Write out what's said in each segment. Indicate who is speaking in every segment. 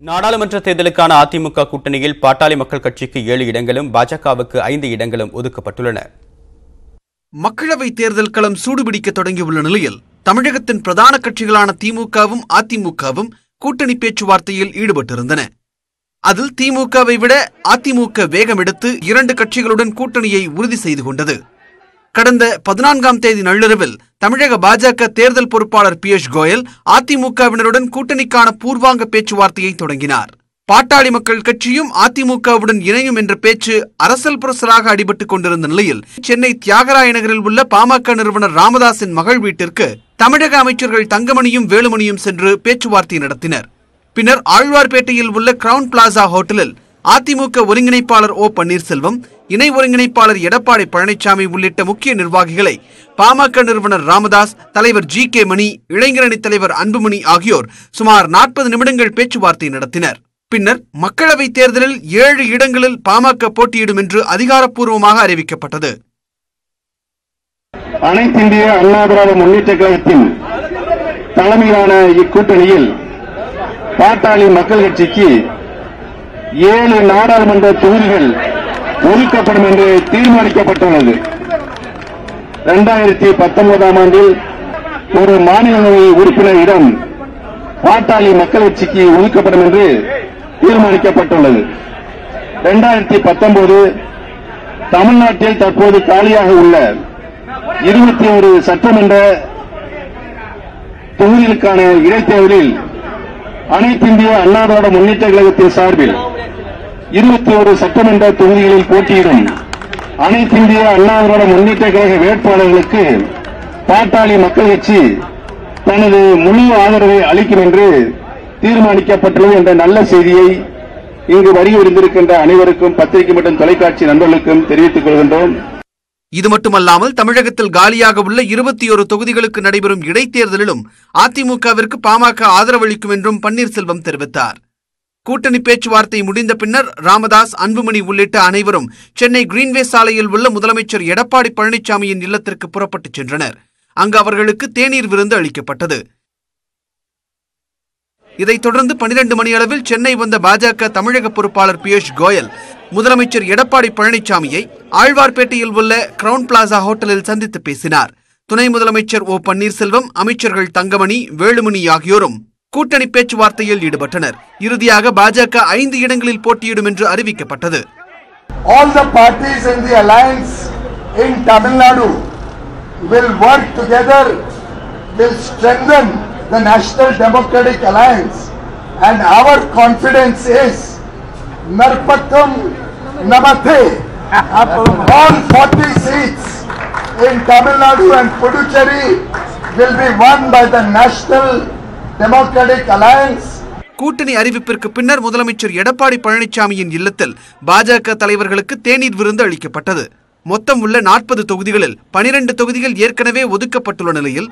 Speaker 1: நாடாளுமன்ற தேர்தலுக்கான அதிமுக கூட்டணியில் பாட்டாளி மக்கள் கட்சிக்கு 7 இடங்களும் பாஜகவுக்கு 5 இடங்களும் ஒதுக்கப்பட்டுள்ளன.
Speaker 2: மக்களவை தேர்தல் களம் சூடுபிடிக்க தொடங்கியுள்ள நிலையில் தமிழகத்தின் பிரதான கட்சிகளான திமுகவும் அதிமுகவும் கூட்டணி பேச்சுவார்த்தையில் ஈடுபட்டிருந்தன. அதில் திமுகவை விட அதிமுக வேகம் எடுத்து 2 கட்சிகளுடன் கூட்டணியை உறுதி செய்து கொண்டது. கடந்த 14ஆம் தேதி நள்ளிரவில் தமிழக பாஜக தேர்தல் பொறுப்பாளர் பியூஷ் கோயல் அதிமுகவினருடன் கூட்டணிக்கான பூர்வாங்க பேச்சுவார்த்தையை தொடங்கினார். பாட்டாளி மக்கள் கட்சியும் அதிமுகவுடன் இணையும் என்ற பேச்சு அரசல் புரசலாக அடிபட்டுக் கொண்டிருந்த நிலையில் சென்னை தியாகராய நகரில் உள்ள பாமக நிறுவனர் ராமதாஸின் மகள் வீட்டிற்கு தமிழக அமைச்சர்கள் தங்கமணியும் வேலுமணியும் சென்று பேச்சுவார்த்தை நடத்தினர். பின்னர் ஆழ்வார்பேட்டையில் உள்ள கிரவுன் பிளாசா ஹோட்டலில் அதிமுக ஒருங்கிணைப்பாளர் ஓ பன்னீர்செல்வம், இணை ஒருங்கிணைப்பாளர் எடப்பாடி பழனிசாமி உள்ளிட்ட முக்கிய நிர்வாகிகளை பாமக நிறுவனர் ராமதாஸ், தலைவர் ஜி.கே. மணி, இளைஞரணி தலைவர் அன்புமணி ஆகியோர் சுமார் 40 நிமிடங்கள் பேச்சுவார்த்தை நடத்தினர். பின்னர் மக்களவை தேர்தலில் 7 இடங்களில் பாமக போட்டியிடும் என்று அதிகாரப்பூர்வமாக அறிவிக்கப்பட்டது.
Speaker 3: அனைத்து இந்திய அண்ணா திராவிட முன்னேற்ற கழகத்தின் தலைமையிலான இக்கூட்டணியில் பாட்டாளி மக்கள் கட்சிக்கு 7 நாடாளுமன்ற தொகுதிகள் ஒதுக்கப்படும் என்று தீர்மானிக்கப்பட்டுள்ளது. 2019ஆம் ஆண்டில் ஒரு மாநிலங்களவை உறுப்பினர் இடம் பாட்டாளி மக்கள் கட்சிக்கு ஒதுக்கப்படும் என்று தீர்மானிக்கப்பட்டுள்ளது. 2019 தமிழ்நாட்டில் தற்போது காலியாக உள்ள 21 சட்டமன்ற தொகுதிகளுக்கான இடைத்தேர்தலில் அனைத்து இந்திய அண்ணா திராவிட முன்னேற்ற கழகத்தின் சார்பில் 21 சட்டமன்ற தொகுதிகளில் போட்டியிடும் அனைத்து இந்திய அண்ணா திராவிட முன்னேற்ற கழக வேட்பாளர்களுக்கு பாட்டாளி மக்கள் கட்சி தனது முழு ஆதரவை அளிக்கும் என்று தீர்மானிக்கப்பட்டுள்ளது என்ற நல்ல செய்தியை இங்கு வருகை புரிந்திருக்கின்ற அனைவருக்கும் பத்திரிகை மற்றும் தொலைக்காட்சி நண்பர்களுக்கும் தெரிவித்துக் கொள்கின்றோம்.
Speaker 2: இது மட்டுமல்லாமல் தமிழகத்தில் காலியாக உள்ள 21 தொகுதிகளுக்கு நடைபெறும் இடைத்தேர்தலிலும் அதிமுகவிற்கு பாமக ஆதரவளிக்கும் என்றும் பன்னீர்செல்வம் தெரிவித்தார். கூட்டணி பேச்சுவார்த்தை முடிந்த பின்னர் ராமதாஸ், அன்புமணி உள்ளிட்ட அனைவரும் சென்னை கிரீன்வே சாலையில் உள்ள முதலமைச்சர் எடப்பாடி பழனிசாமியின் இல்லத்திற்கு புறப்பட்டுச் சென்றனர். அங்கு அவர்களுக்கு தேநீர் விருந்து அளிக்கப்பட்டது. இதைத் தொடர்ந்து 12 மணியளவில் சென்னை வந்த பாஜக தமிழக பொறுப்பாளர் பியூஷ் கோயல் முதலமைச்சர் எடப்பாடி பழனிசாமியை ஆழ்வார்பேட்டையில் உள்ள கிரவுன் பிளாசா ஹோட்டலில் சந்தித்து பேசினார். துணை முதலமைச்சர் ஓ பன்னீர்செல்வம், அமைச்சர்கள் தங்கமணி, வேலுமணி ஆகியோரும் கூட்டணி பேச்சுவார்த்தையில் ஈடுபட்டனர். இறுதியாக பாஜக 5 இடங்களில் போட்டியிடும் என்று அறிவிக்கப்பட்டது.
Speaker 4: All the parties in the alliance in Tamil Nadu will work together, will strengthen the National Democratic Alliance, and our confidence is Narpatham Namathe. All 40 seats in Tamil Nadu and Puducherry will be won by the National Democratic Alliance.
Speaker 2: கூட்டணி அறிவிப்பிற்கு பின்னர் முதலமைச்சர் எடப்பாடி பழனிசாமியின் இல்லத்தில் பாஜக தலைவர்களுக்கு தேநீர் விருந்து அளிக்கப்பட்டது. மொத்தம் உள்ள 40 தொகுதிகளில் 12 தொகுதிகள் ஏற்கனவே ஒதுக்கப்பட்டுள்ள நிலையில்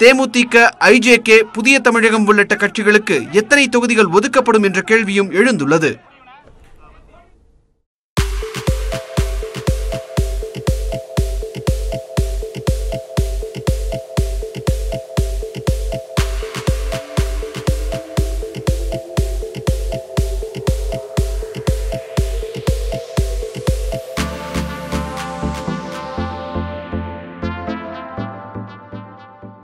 Speaker 2: தேமுதிக, ஐஜேகே, புதிய தமிழகம் உள்ளிட்ட கட்சிகளுக்கு எத்தனை தொகுதிகள் ஒதுக்கப்படும் என்ற கேள்வியும் எழுந்துள்ளது.